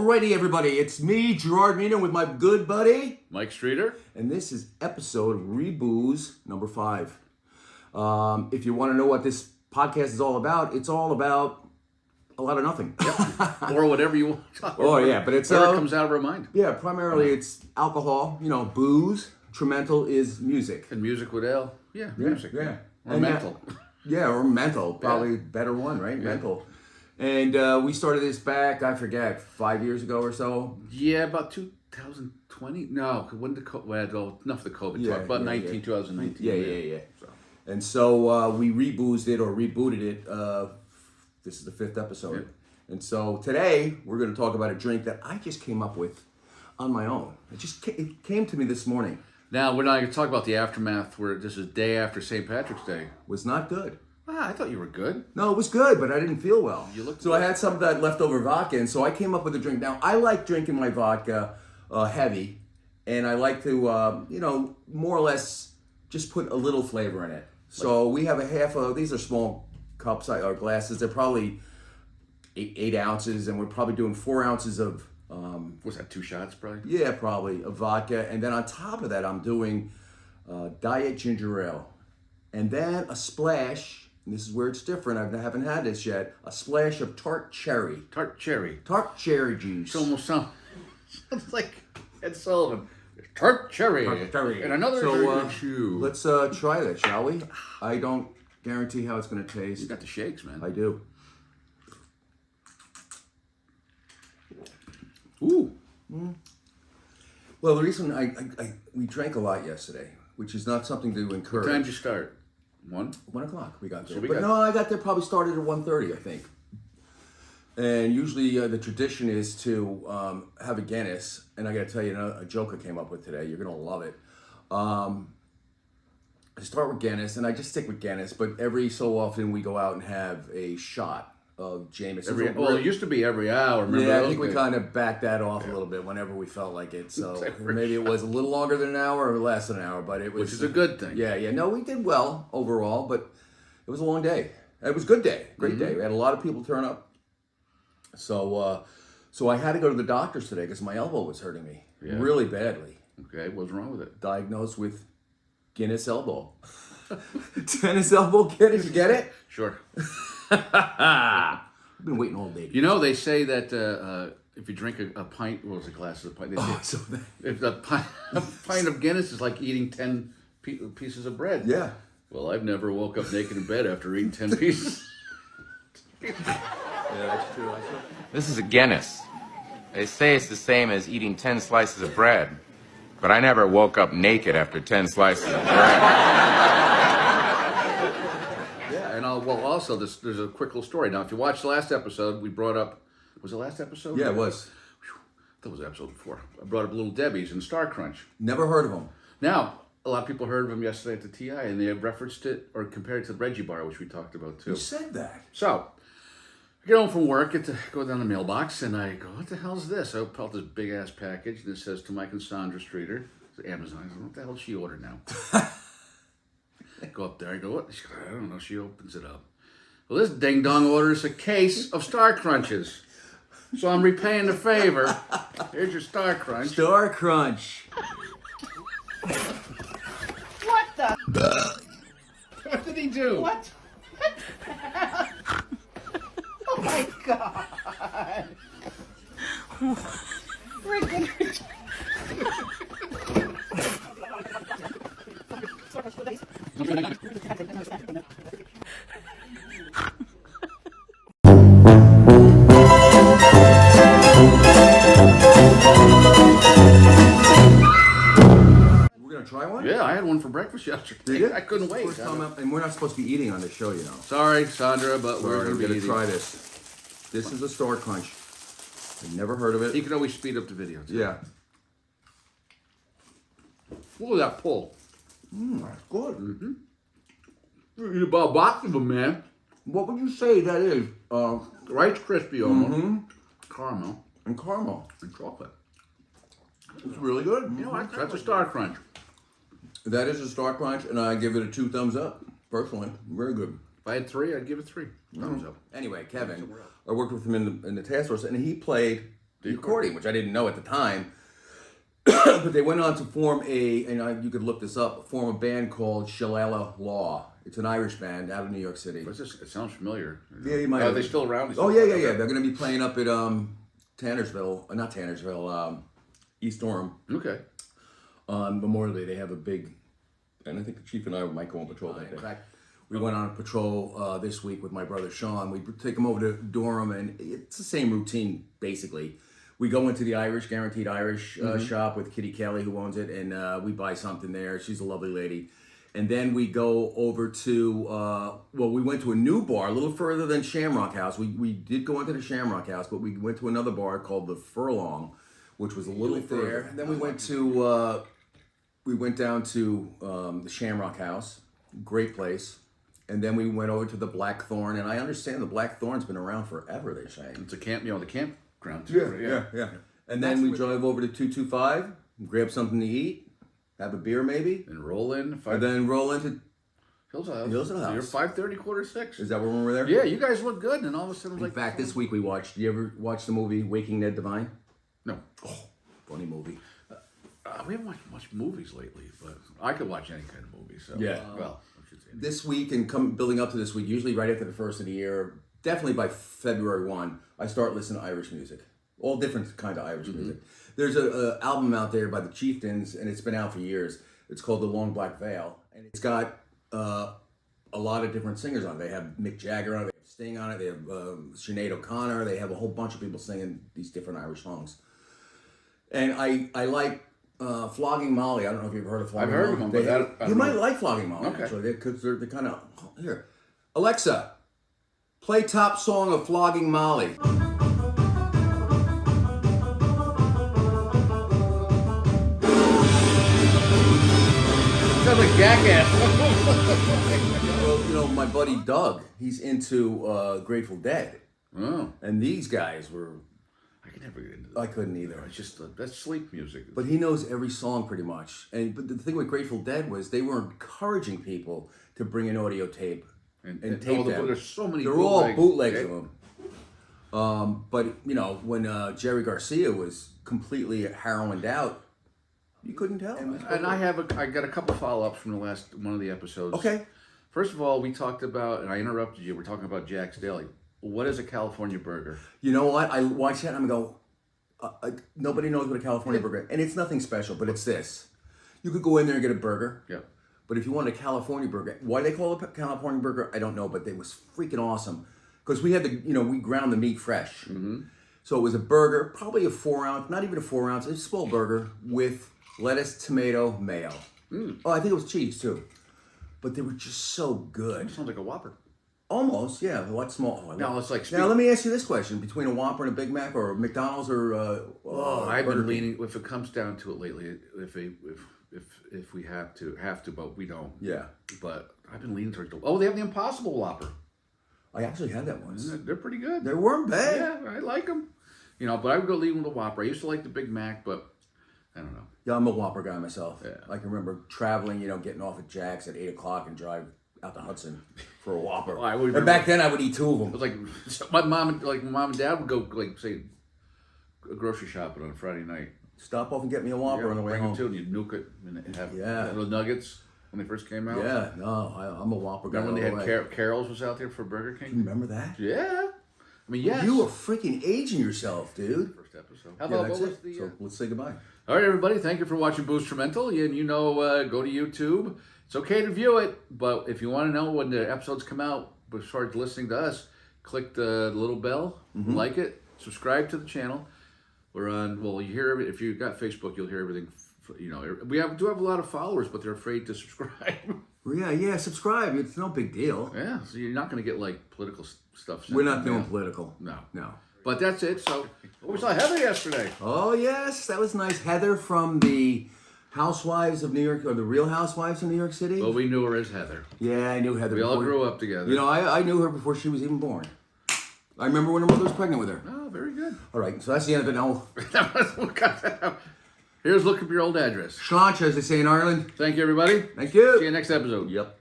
Alrighty, everybody, it's me, Gerard Mina, with my good buddy Mike Streeter. and this is episode ReBooze number 5. If you want to know what this podcast is all about, it's all about a lot of nothing. Yep. Or whatever you want. Oh yeah, but it's whatever comes out of our mind. Yeah, primarily it's alcohol. You know, booze. Tremental is music. And music with L. Yeah, music. Yeah. Or And mental. Yeah, or mental. Probably better one, right? Yeah. Mental. And we started this back, I forget, 5 years ago or so. Yeah, about 2020. No, when the well, enough of the COVID talk. About 2019. Yeah. So. And so we reboozed it or rebooted it. This is the 5th episode. Yeah. And so today we're going to talk about a drink that I just came up with on my own. It came to me this morning. Now, we're not going to talk about the aftermath where this is day after St. Patrick's Day. Was not good. Ah, I thought you were good. No, it was good, but I didn't feel well. You looked so I had some of that leftover vodka, and so I came up with a drink. Now, I like drinking my vodka heavy, and I like to, more or less just put a little flavor in it. So we have a half of, these are small cups or glasses. They're probably 8 ounces, and we're probably doing 4 ounces of... was that 2 shots, probably? Yeah, probably, of vodka. And then on top of that, I'm doing diet ginger ale. And then a splash... And this is where it's different. I haven't had this yet. A splash of tart cherry. Tart cherry. Tart cherry juice. It almost sounds like Ed Sullivan. Tart cherry. Tart cherry. And another shoe. Let's try that, shall we? I don't guarantee how it's going to taste. You got the shakes, man. I do. Ooh. Well, the reason we drank a lot yesterday, which is not something to encourage. What time did you start? 1? 1 o'clock we got there. So No, I got there probably started at 1:30, I think. And usually the tradition is to have a Guinness. And I got to tell you, a joke I came up with today. You're going to love it. I start with Guinness, and I just stick with Guinness. But every so often we go out and have a shot of Jameson. It used to be every hour. Remember Yeah, I those think we days? kind of backed that off a little bit whenever we felt like it. So maybe it was a little longer than an hour or less than an hour, but it was... Which is a good thing. Yeah. No, we did well overall, but it was a long day. It was a good day. Great day. We had a lot of people turn up. So I had to go to the doctor's today because my elbow was hurting me really badly. Okay, what's wrong with it? Diagnosed with Guinness elbow. Tennis elbow, Guinness, you get it? Sure. I've been waiting all day. You know, they say that if you drink a pint, what was it, glass of a pint? If a pint of Guinness is like eating 10 pieces of bread. Yeah. Well, I've never woke up naked in bed after eating 10 pieces. Yeah, that's true. This is a Guinness. They say it's the same as eating 10 slices of bread, but I never woke up naked after 10 slices of bread. Yeah, and also there's a quick little story. Now, if you watched the last episode, we brought up, was it last episode? Yeah, it was. That was episode before. I brought up Little Debbie's and Star Crunch. Never heard of them. Now, a lot of people heard of them yesterday at the TI, and they have referenced it or compared it to the Reggie Bar, which we talked about too. You said that. So, I get home from work, get to go down the mailbox, and I go, what the hell is this? I pull out this big-ass package, and it says to Mike and Sandra Streeter, it's Amazon. I go, what the hell did she order now? I go up there, I go, what? She goes, I don't know. She opens it up. Well, this ding-dong orders a case of Star Crunches. So I'm repaying the favor. Here's your Star Crunch. Star Crunch. What the? What did he do? What? Oh my God! Freaking. We're gonna try one. Yeah, I had one for breakfast yesterday. Did you? I couldn't wait. First time out, and we're not supposed to be eating on this show, you know. Sorry, Sandra, but we're We're going to gonna be try this. This is a Star Crunch. I've never heard of You it. can always speed up the video. Too. Yeah. Look at that pull. That's good. You eat about a box of them, man. What would you say that is? Rice crispy almost. Caramel And caramel. and chocolate. It's really good. You know what? That's a Star Crunch. That is a Star Crunch, and I give it a 2 thumbs up. Personally, very good. If I had 3, I'd give it 3 thumbs up. Anyway, Kevin, I worked with him in the task force, and he played the accordion, which I didn't know at the time. But they went on to form you could look this up, form a band called Shillelagh Law. It's an Irish band out of New York City. What's this? It sounds familiar. Yeah, you might. Are they still around? Oh, yeah. They're going to be playing up at not Tannersville, East Orham. Okay. On Memorial Day, they have a big, and I think the chief and I might go on patrol that day. In fact, we went on a patrol this week with my brother Sean. We take him over to Durham, and it's the same routine, basically. We go into the Guaranteed Irish shop with Kitty Kelly, who owns it, and we buy something there. She's a lovely lady. And then we go over to, we went to a new bar, a little further than Shamrock House. We did go into the Shamrock House, but we went to another bar called the Furlong, which was a little further. And then we went down to the Shamrock House, great place. And then we went over to the Blackthorn, and I understand the Blackthorn's been around forever, they say. It's a the campground too. Yeah. And then we drove over to 225, grab something to eat. Have a beer maybe, and roll in. And then roll into Hills of the House. You're 5:30, 5:45. Is that when we were there? Yeah, you guys look good, and all of a sudden, in fact, this week we watched. You ever watch the movie Waking Ned Divine? No. Oh, funny movie. We haven't watched much movies lately, but I could watch any kind of movie. So yeah. Well, I should say this week and building up to this week, usually right after the first of the year, definitely by February 1, I start listening to Irish music. All different kind of Irish music. There's a album out there by the Chieftains, and it's been out for years. It's called The Long Black Veil, and it's got a lot of different singers on it. They have Mick Jagger on it, they have Sting on it, they have Sinead O'Connor, they have a whole bunch of people singing these different Irish songs. And I like Flogging Molly. I don't know if you've heard of Flogging Molly. I've heard of them, You might like Flogging Molly, okay. Actually, because they're kind of... Here. Alexa, play top song of Flogging Molly. Sounds like Jackass. Well, my buddy Doug, he's into Grateful Dead. Oh. And these guys were... I could never get into that. I couldn't either. It's just that's sleep music. But he knows every song pretty much. But the thing with Grateful Dead was they were encouraging people to bring an audio tape and tape them. There's so many. They're all bootlegs of them. But when Jerry Garcia was completely heroined out, you couldn't tell. And I got a couple follow-ups from the last one of the episodes. Okay. First of all, we talked about, and I interrupted you. We're talking about Jack's Deli. What is a California burger? You know what? I watch that and I'm go, nobody knows what a California burger is. And it's nothing special, but it's this. You could go in there and get a burger. Yeah. But if you want a California burger, why they call it a California burger, I don't know, but it was freaking awesome. Because we had we ground the meat fresh. Mm-hmm. So it was a burger, probably a 4-ounce, not even a 4-ounce, a small burger with lettuce, tomato, mayo. Oh, I think it was cheese too. But they were just so good. It sounds like a Whopper. Almost, yeah. What small? Now it's like. Now let me ask you this question: between a Whopper and a Big Mac, or McDonald's, or I've been leaning. If it comes down to it lately, if we have to, but we don't. Yeah. But I've been leaning towards they have the Impossible Whopper. I actually had that once. They're pretty good. They weren't bad. Yeah, I like them. But I would go leave with the Whopper. I used to like the Big Mac, but I don't know. Yeah, I'm a Whopper guy myself. Yeah. I can remember traveling, getting off at Jack's at 8:00 and drive out to Hudson for a Whopper. And back then I would eat 2 of them. It was like my mom and dad would go say grocery shopping on a Friday night. Stop off and get me a Whopper on the way bring home. them too, and you'd nuke it and have little nuggets when they first came out. Yeah, no, I'm a Whopper guy. Remember when they had Carol's was out there for Burger King? You remember that? Yeah. I mean, yes. You were freaking aging yourself, dude. First episode. How about that's what was it. the? So let's say goodbye. All right, everybody. Thank you for watching Boostrumental. And go to YouTube. It's okay to view it, but if you want to know when the episodes come out, as far as listening to us, click the little bell, like it, subscribe to the channel. We're on. Well, you hear if you got Facebook, you'll hear everything. We do have a lot of followers, but they're afraid to subscribe. Yeah, subscribe. It's no big deal. Yeah, so you're not going to get political stuff. We're not doing political. No. But that's it. So we saw Heather yesterday. Oh yes, that was nice. Heather from the Housewives of New York, or the Real Housewives of New York City. Well, we knew her as Heather. Yeah, I knew Heather. We all grew up together. I knew her before she was even born. I remember when her mother was pregnant with her. Oh, very good. All right, so that's the end of it now. Here's looking for your old address. Schlancha, as they say in Ireland. Thank you, everybody. Thank you. See you next episode. Yep.